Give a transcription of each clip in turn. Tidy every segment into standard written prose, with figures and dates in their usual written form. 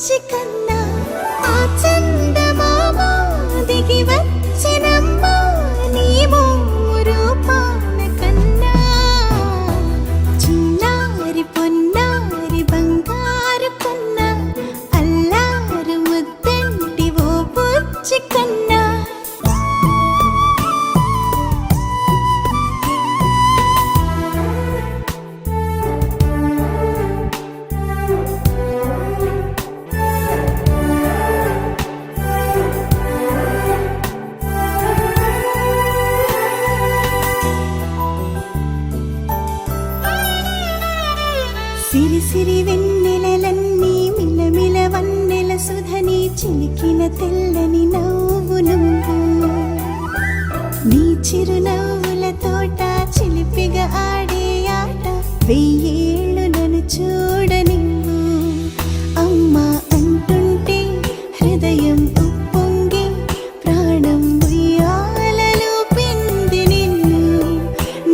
బుజ్జి కన్నా ఆ చందమామ దిగి వచ్చినమ్మా నీ రూపాల కన్నా చిన్నారి పొన్నారి బంగారు కన్నా అల్లారు ముద్దంటి ఓ బుజ్జి కన్నా సిరి సిరి వెన్నెలలన్నీ మిలమిల వన్నెల సుధని చిలికిన తెల్లని నవ్వు నువ్వు నీ చిరునవ్వుల తోట చిలిపిగా ఆడే ఆట వెయ్యేళ్ళు నన్ను చూడనివ్వు అమ్మా అంటుంటే హృదయం ఉప్పొంగి ప్రాణం ఉయ్యాలలో పిండి నిన్ను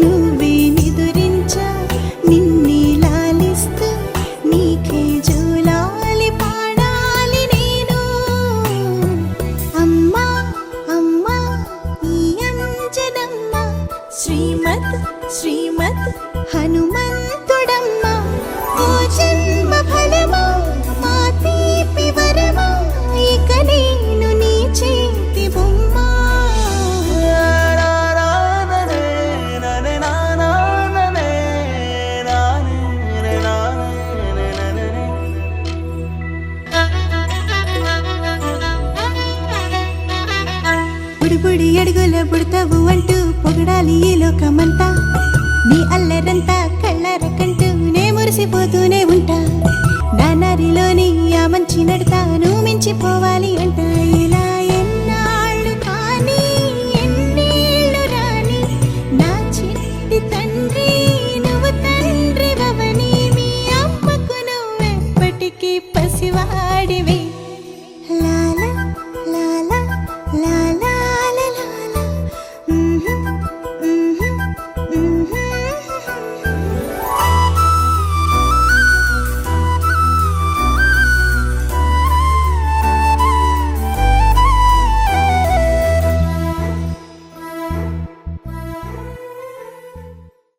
నువ్వే నిదురించా నిన్నే నీకే జూలాలి పాడాలి నేను అమ్మా అమ్మా ఈ అంజనమ్మ శ్రీమత్ శ్రీమత్ హనుమంతుడమ్మ ఓ జన్మ ఫలమా మా తీపి వరమా ఇక నేను నీ చేతి బొమ్మ బుడిబుడి అడుగుల బుడతావు అంటూ పొగడాలి ఈ లోకమంతా నీ అల్లరంతా కళ్ళరకంటూ నే మురిసిపోతూనే ఉంటా నా నరిలోని ఆ మంచి నడతా నువ్వు మించిపోవాలి అంట